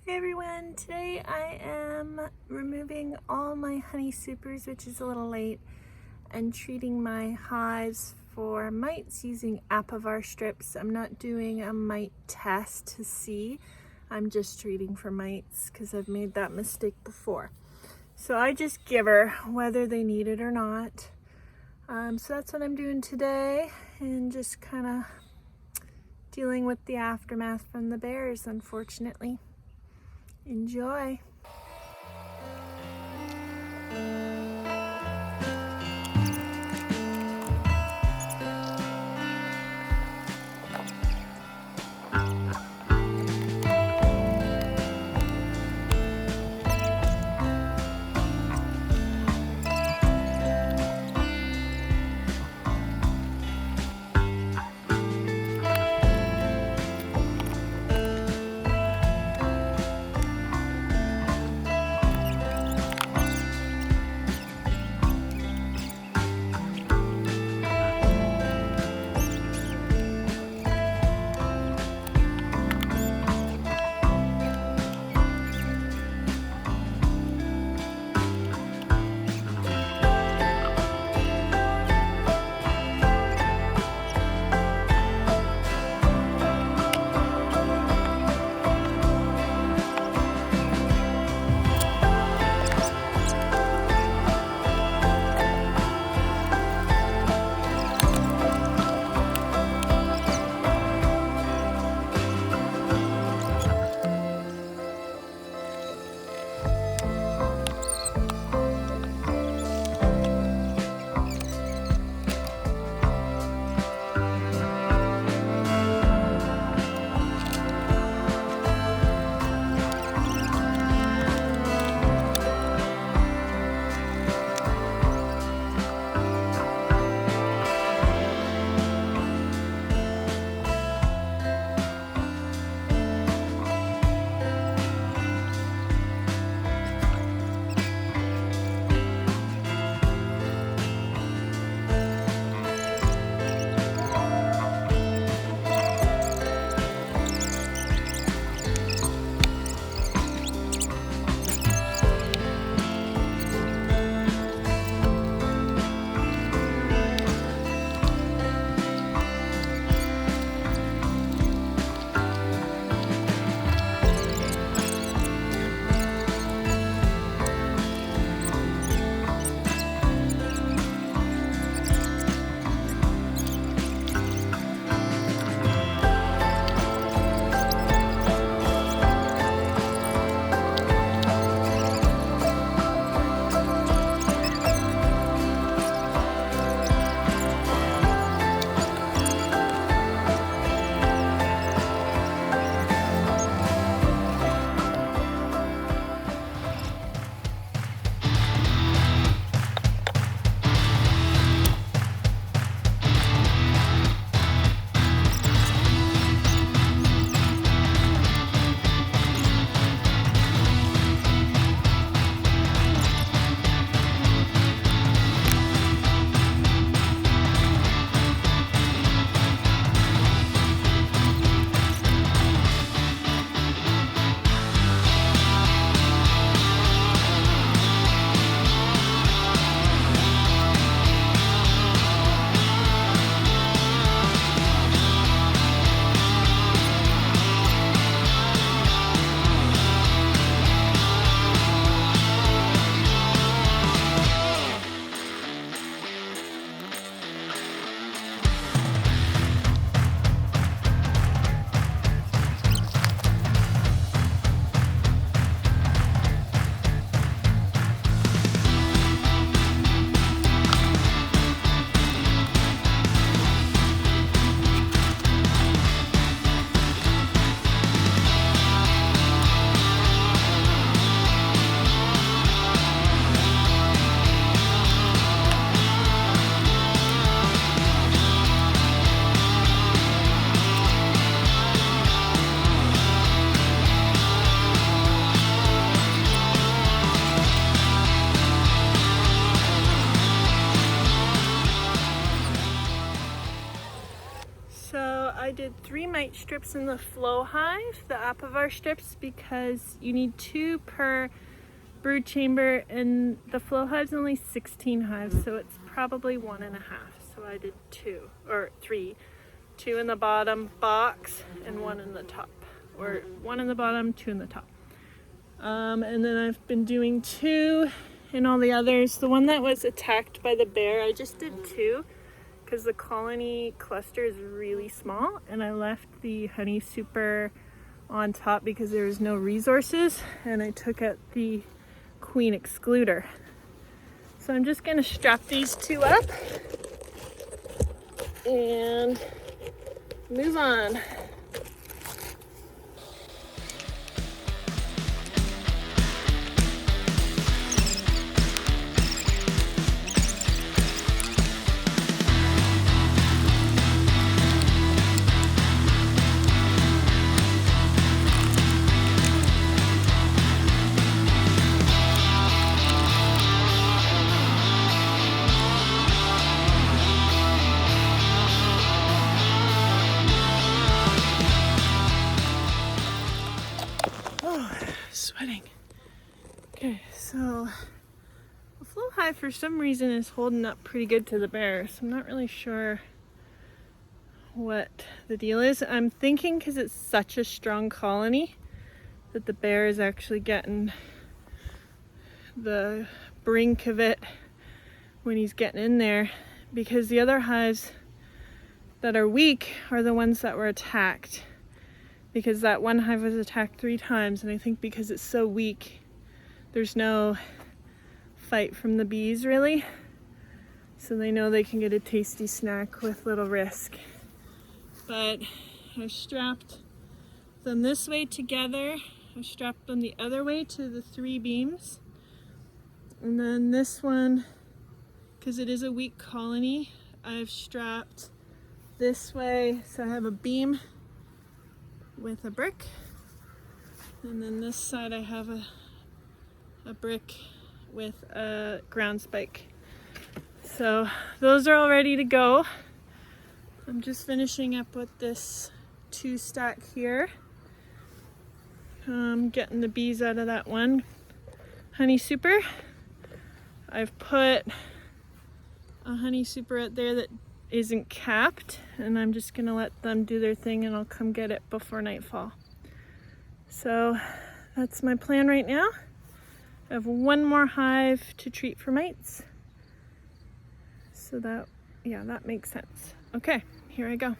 Hey everyone, today I am removing all my honey supers, which is a little late, and treating my hives for mites using Apivar strips. I'm not doing a mite test to see, I'm just treating for mites because I've made that mistake before. So I just give her whether they need it or not. So that's what I'm doing today, and just kind of dealing with the aftermath from the bears, unfortunately. Enjoy. 3 mite strips in the flow hive, the Apivar strips, because you need 2 per brood chamber, and the flow hive's only 16 hives, so it's probably 1.5. So I did 2 or 3, 2 in the bottom box and 1 in the top, or 1 in the bottom, 2 in the top. And then I've been doing 2 in all the others. The one that was attacked by the bear, I just did 2 because the colony cluster is really small, and I left the honey super on top because there was no resources, and I took out the queen excluder. So I'm just going to strap these 2 up and move on. Sweating. Okay, so the flow hive for some reason is holding up pretty good to the bear, so I'm not really sure what the deal is. I'm thinking because it's such a strong colony that the bear is actually getting the brink of it when he's getting in there, because the other hives that are weak are the ones that were attacked. Because that one hive was attacked 3 times, and I think because it's so weak, there's no fight from the bees really. So they know they can get a tasty snack with little risk. But I've strapped them this way together. I've strapped them the other way to the 3 beams. And then this one, because it is a weak colony, I've strapped this way. So I have a beam with a brick, and then this side I have a brick with a ground spike. So those are all ready to go. I'm just finishing up with this 2 stack here. Getting the bees out of that one honey super. I've put a honey super out there that isn't capped, and I'm just gonna let them do their thing, and I'll come get it before nightfall. So that's my plan right now. I have 1 more hive to treat for mites, so that, yeah, that makes sense. Okay, here I go.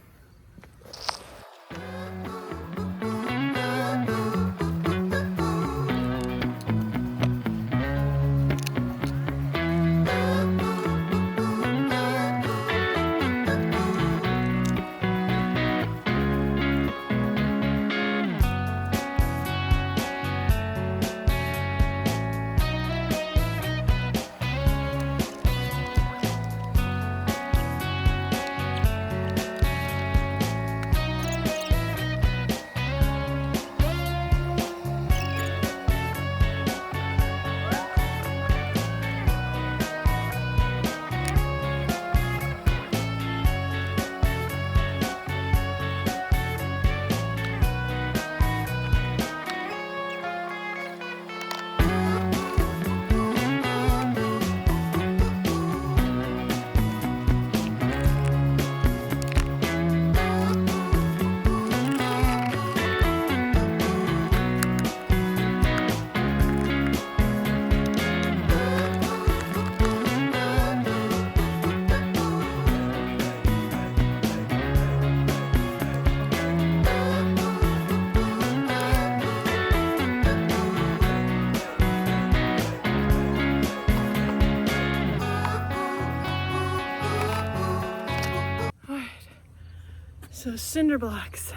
So cinder blocks,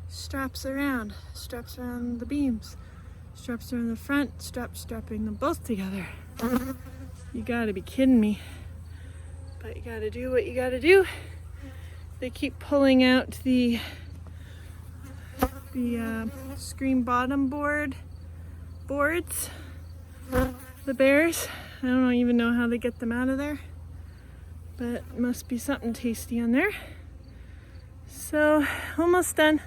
straps around the beams, straps around the front, strapping them both together. You gotta be kidding me. But you gotta do what you gotta do. They keep pulling out the screen bottom boards, the bears. I don't even know how they get them out of there, but it must be something tasty on there. So almost done.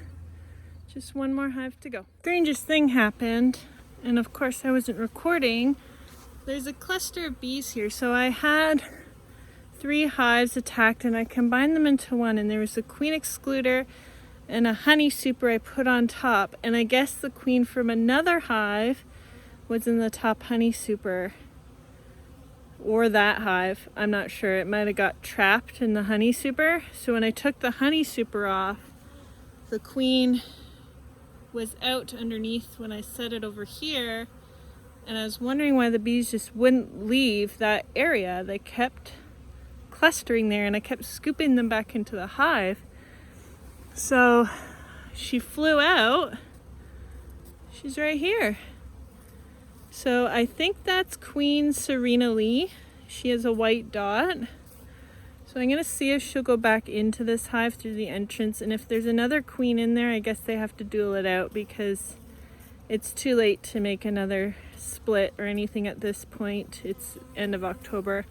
Just one more hive to go. Strangest thing happened, and of course I wasn't recording. There's a cluster of bees here. So I had 3 hives attacked and I combined them into one, and there was a queen excluder and a honey super I put on top, and I guess the queen from another hive was in the top honey super, or that hive, I'm not sure. It might have got trapped in the honey super. So when I took the honey super off, the queen was out underneath when I set it over here, and I was wondering why the bees just wouldn't leave that area. They kept clustering there and I kept scooping them back into the hive. So she flew out. She's right here. So I think that's Queen Serena Lee. She has a white dot. So I'm gonna see if she'll go back into this hive through the entrance, and if there's another queen in there, I guess they have to duel it out because it's too late to make another split or anything at this point. It's end of October.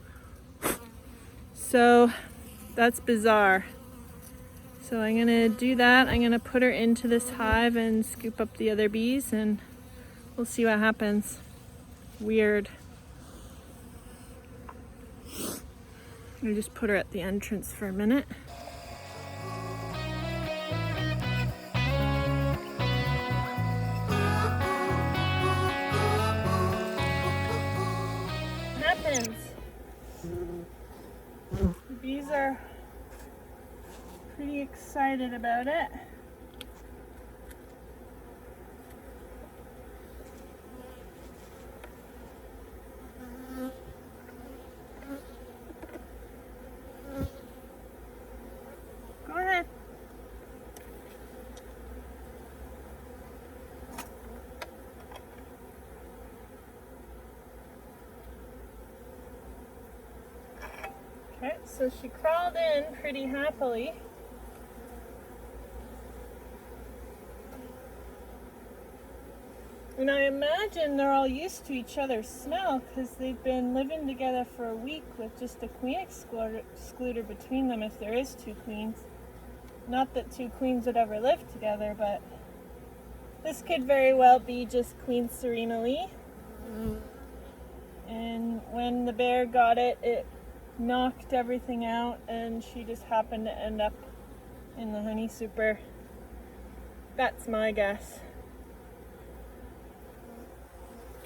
So that's bizarre. So I'm gonna do that. I'm gonna put her into this hive and scoop up the other bees, and we'll see what happens. Weird. I just put her at the entrance for a minute. What happens? The bees are pretty excited about it. Go ahead. Okay, so she crawled in pretty happily. And I imagine they're all used to each other's smell because they've been living together for a week with just a queen excluder between them, if there is 2 queens. Not that 2 queens would ever live together, but this could very well be just Queen Serena Lee. And when the bear got it, it knocked everything out, and she just happened to end up in the honey super. That's my guess.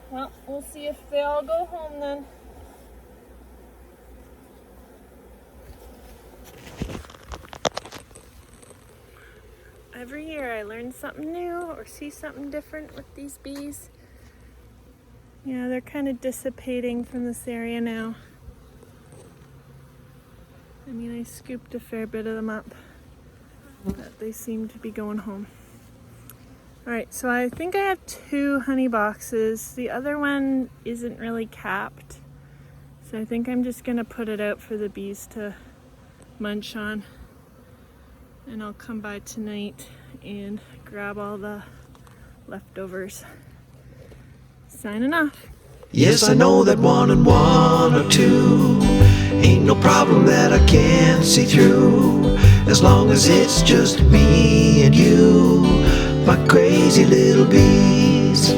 Well, we'll see if they all go home then. Every year I learn something new or see something different with these bees. Yeah, they're kind of dissipating from this area now. I mean, I scooped a fair bit of them up, but they seem to be going home. Alright, so I think I have 2 honey boxes. The other one isn't really capped, so I think I'm just going to put it out for the bees to munch on. And I'll come by tonight and grab all the leftovers. Signing off. Yes, I know that 1 and 1 are 2. Ain't no problem that I can't see through, as long as it's just me and you, my crazy little bees.